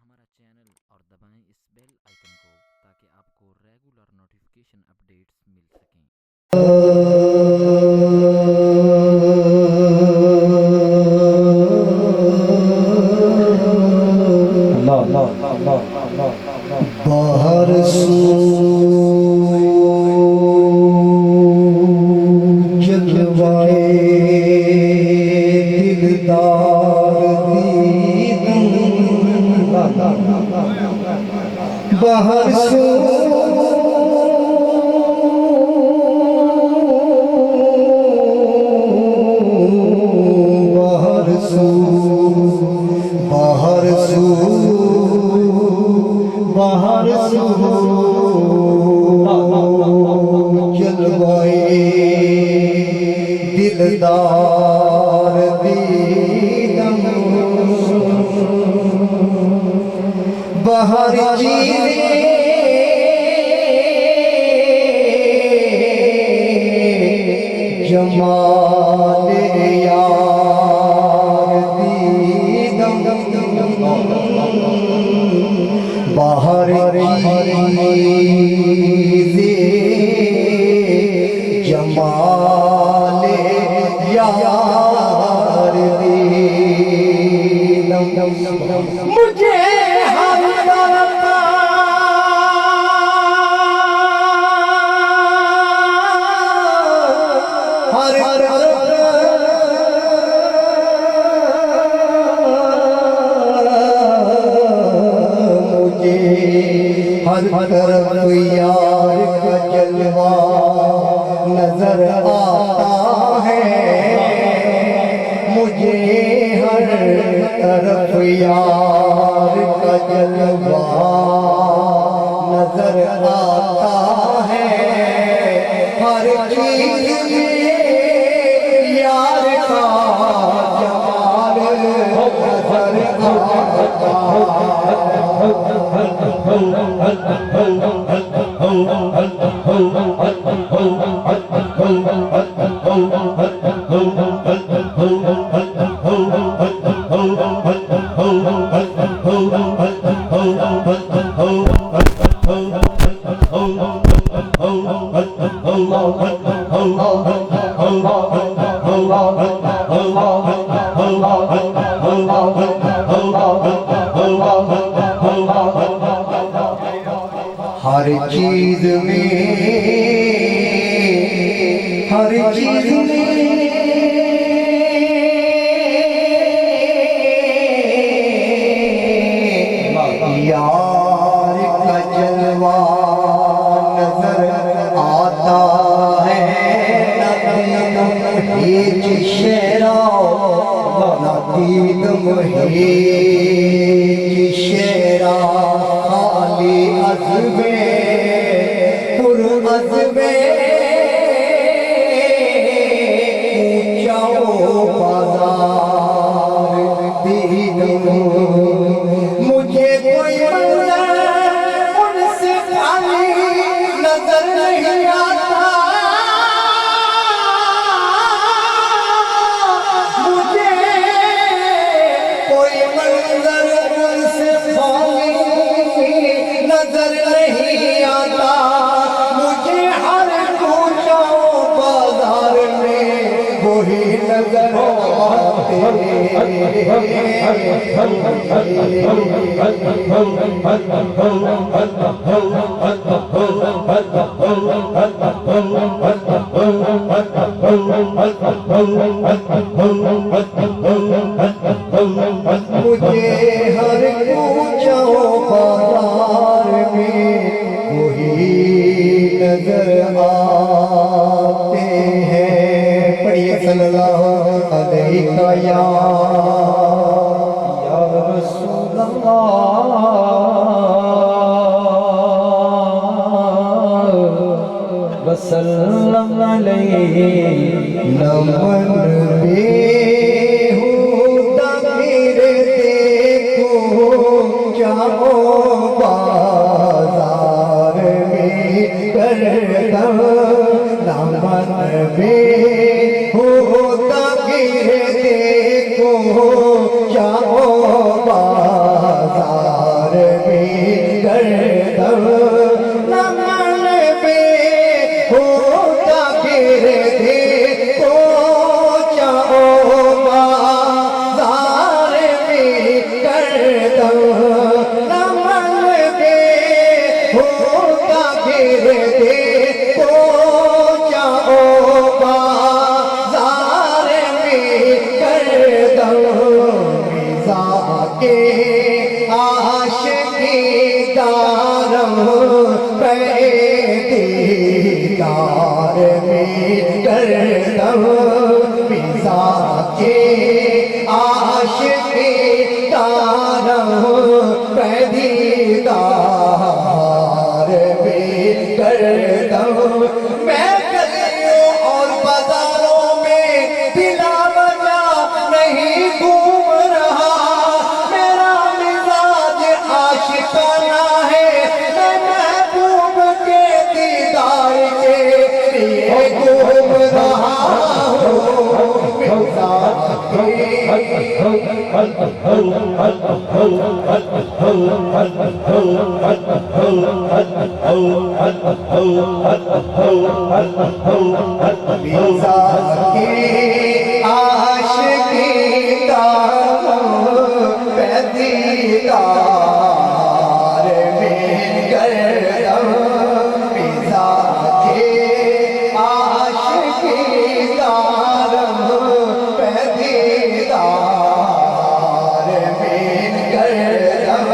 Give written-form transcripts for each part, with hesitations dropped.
हमारा चैनल और दबाएं इस बेल आइकन को ताकि आपको रेगुलर नोटिफिकेशन अपडेट्स मिल सकें। बाहर जलवाए दिलदार दीद बाहर बाहर बाहर जलवाए दिलदार दीदम बाहर जमाल यार दीदम बाहर जमाल यार दीदम मुझे हर हर तरफ यार का जलवा नजर आता है मुझे हर तरफ यार का जलवा नजर आता है हर चीज में यार का जमाल नजर आता हर चीज में हर चीज में यार का जलवा नजर आता है नदीम शेरा नदीम शेरा खाली अज़बे पुर अज़बे ऊंचा बाजार दीदम मुझे कोई उनसे खाली नजर नहीं आता मुझे कोई मंजर उनसे खाली नजर नहीं आता मुझे हर पूछो बाजार में वही नजर आते मुझे हर पूछो बाजार में वही नजर आते हैं पढ़िए सल्लल्लाहु अलैहि या रसूल अल्लाह वसल्लम अलैहि नमन बेहुदा मेरे देखो जाओ बाजार में करदम नमन बेहुदा मेरे देखो जाओ बाजार दम न मन दे होगा गिर दे तो जाओ बाजार में कर दम मिजा के आशिकी दारम दीदार में कर दम मिजा के आशिकी दारम दीदार में कर दम मैं गलियों और बाजारों में बिला वजह नहीं घूम रहा मेरा मिजाज आशिकाना है मैं महबूब के दीदार के लिए घूम रहा हूँ मिजाज के आशिकी दारम दीदार में कर दम मिजा के आशिकी दारम दीदार में कर दम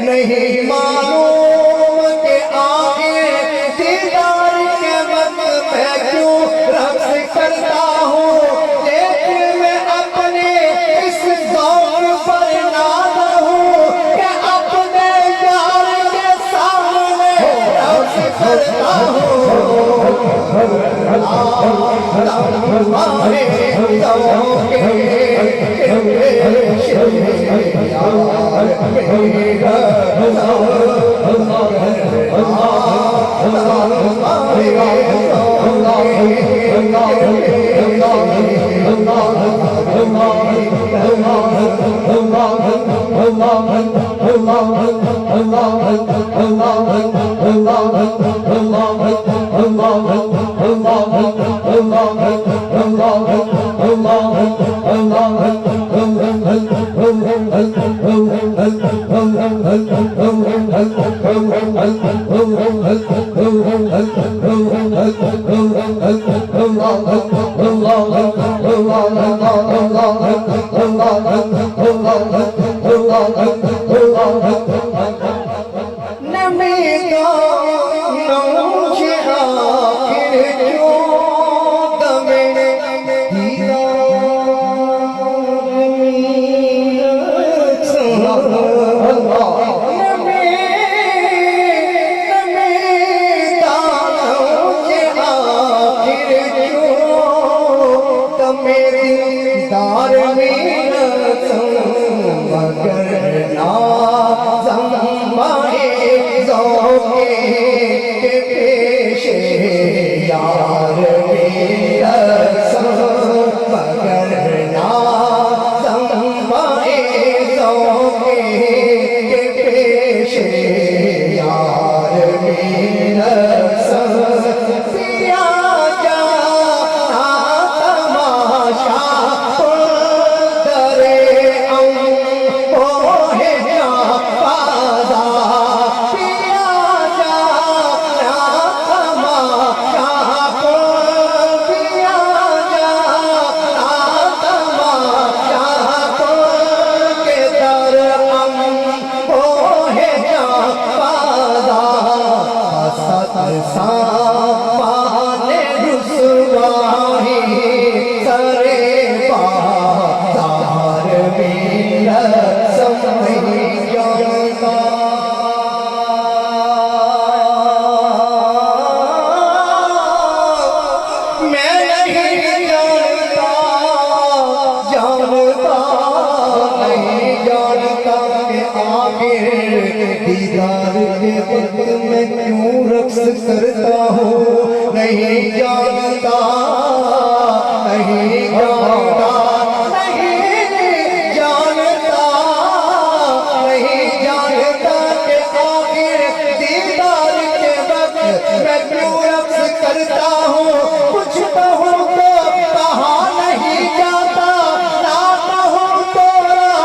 नहीं मालूम के आगे दीदार के वक्त मैं क्यों रक्स करता हूँ लेकिन मैं अपने इस दौर पर नाज हूँ कि अपने यार के सामने रक्स करता हूँ मेरे के वक्त मैं क्यों रक्स करता हूँ नहीं जानता, नहीं जानता, नहीं जानता, नहीं जानता कि आखिर दीदार के वक्त मैं क्यों रक्स करता हूँ। कुछ कहूँ तो कहा नहीं जाता, ना कहूँ तो रहा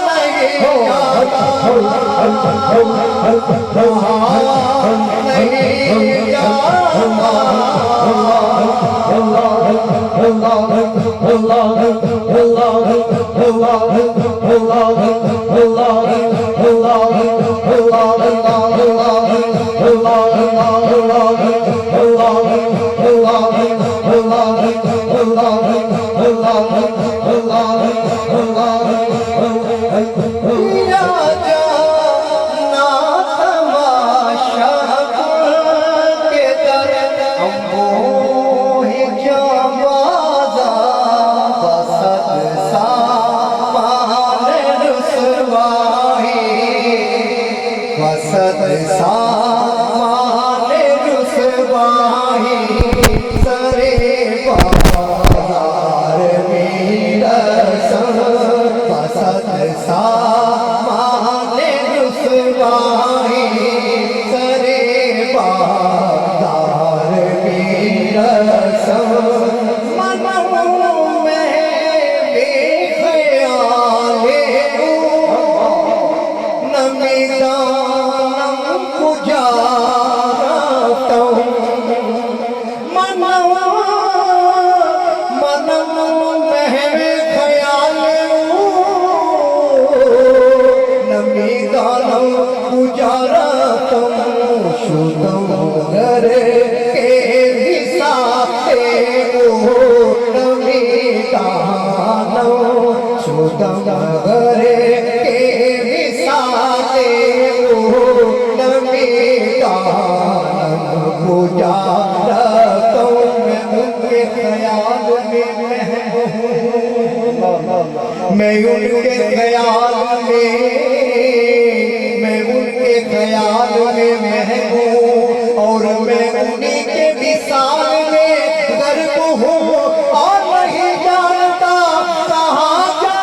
नहीं जाता, नहीं मैं उनके ख्याल में, मैं उनके ख्याल में महबूब और मैं उन्हीं के विशाल में गर्व हूँ और नहीं जानता कहाँ जा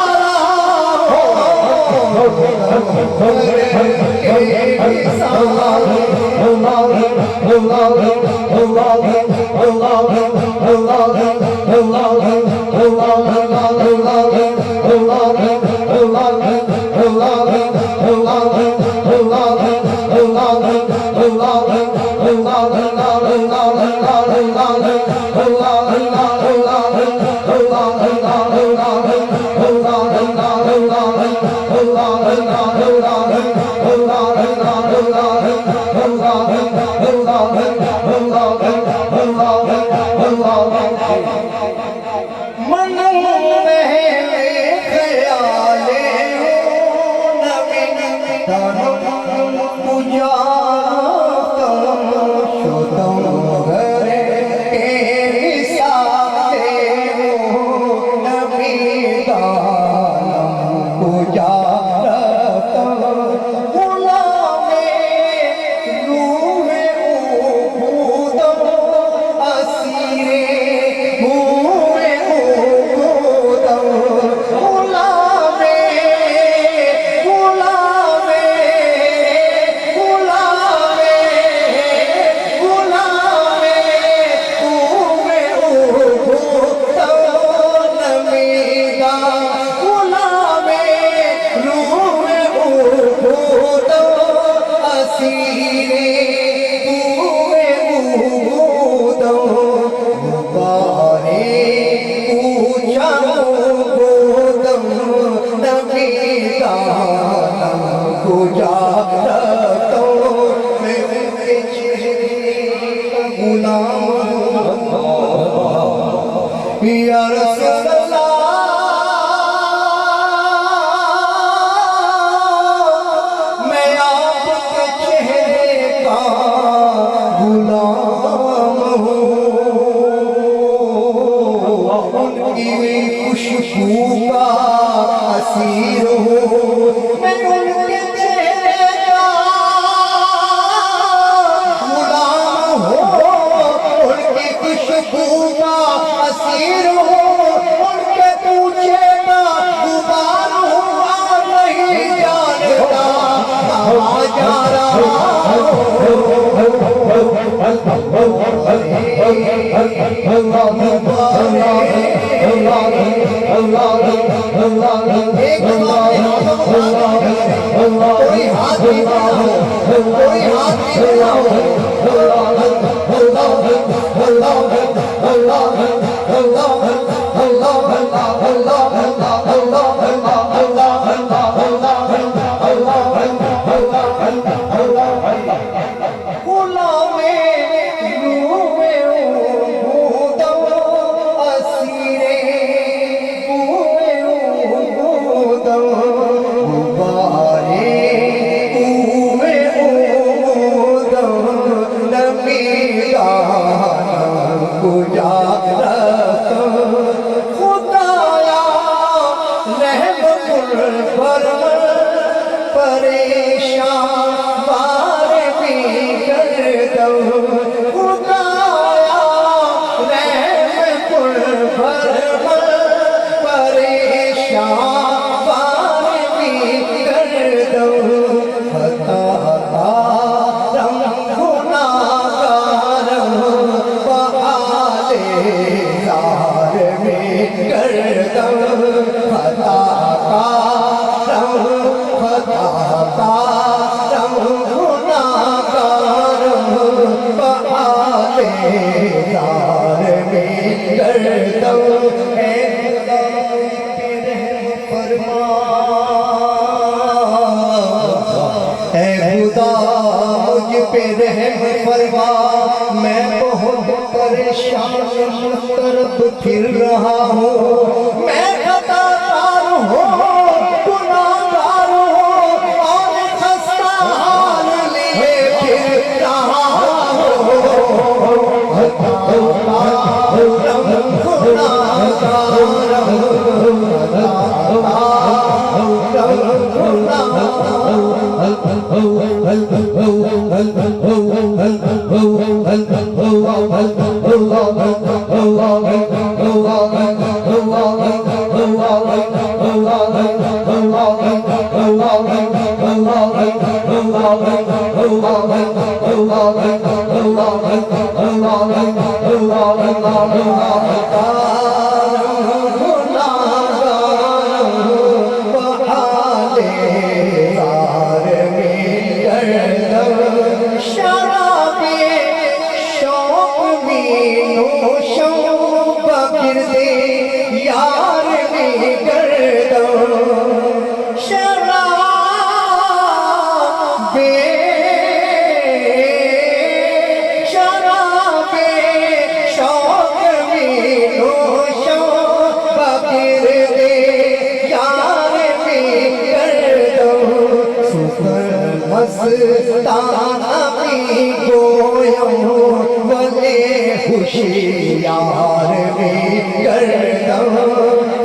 एक कोई हाथ नहीं बढ़ाओ, कोई हाथ नहीं मैं बहुत परेशान तरफ फिर रहा हूँ, मैं खताकार हूँ, गुनाहगार हूँ और खस्ता हाल लिए फिर रहा होशियार में गर्दम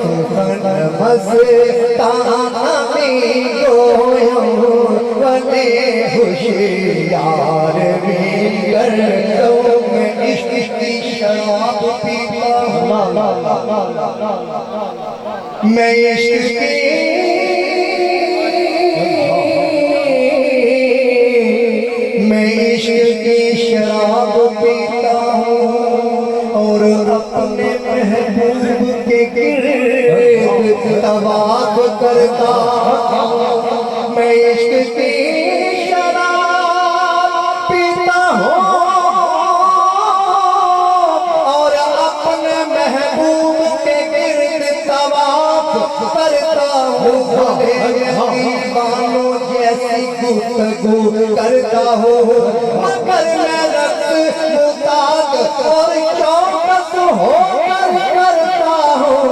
सुखन मस्ताना में गोयम वने होशियार में गर्दम मैं इश्क की शराब पीता हूँ, मैं इश्क की शराब पीता हूँ और अपने महबूब के गिर्द तवाफ करता हूँ। मैं इश्क की शराब पीता हूँ और अपने महबूब के गिर्द तवाफ करता हूँ। दीवानों जैसी गुफ्तगू करता हूँ, मगर मैं रक्त मुताद और चौकस होकर करता हूँ।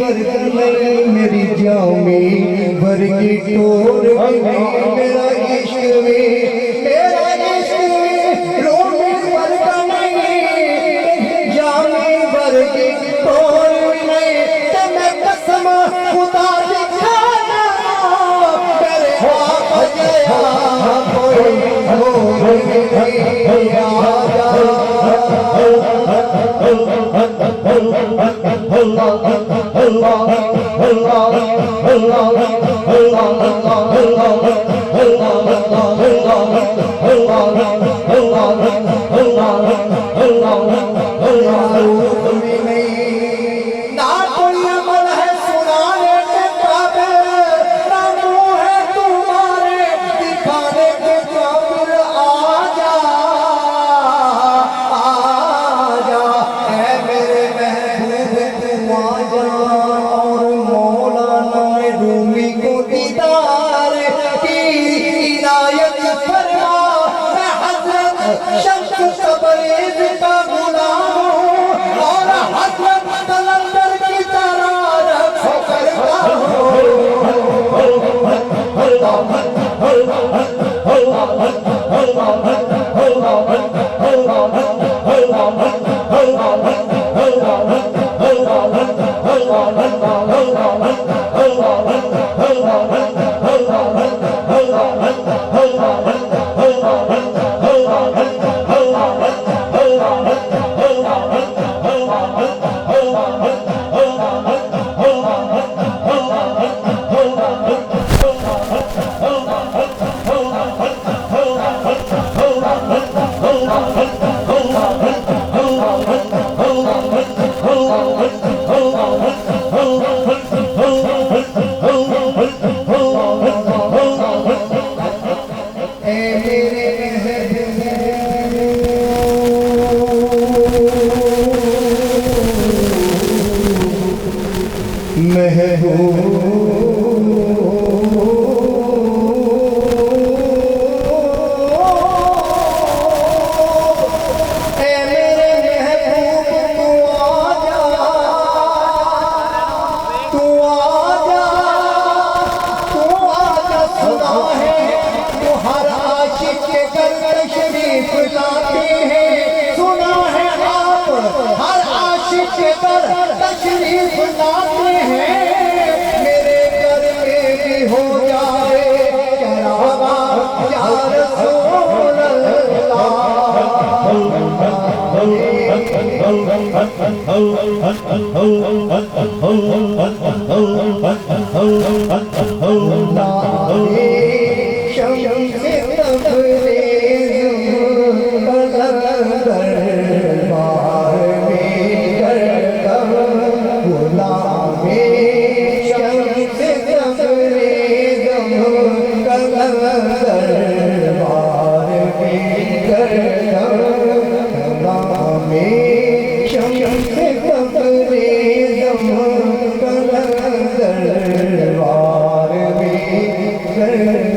वर्गी नहीं मेरी जामी वर्गी टोर भी नहीं मेरा इश्क भी रोमी वर्गा नहीं जामी वर्गी टोर भी नहीं ते मैं कसम खुदा दी खाना तेरे आप गया कोई हो नहीं आजा ना कोई अमल है सुनाने के काबिल ना मुंह है तुम्हारे दिखाने के काबिल आजा आजा ऐ मेरे महबूब तू आजा और मौलाना रूमी को दीदार की इनायत फरमा मैं हजरत शम्स तबरेज़ का गुलाम हूँ और हजरत कलंदर की तरह रखो करता तशरीफ लाते हैं मेरे घर में भी हो जाए करामा या रसूल दरबार में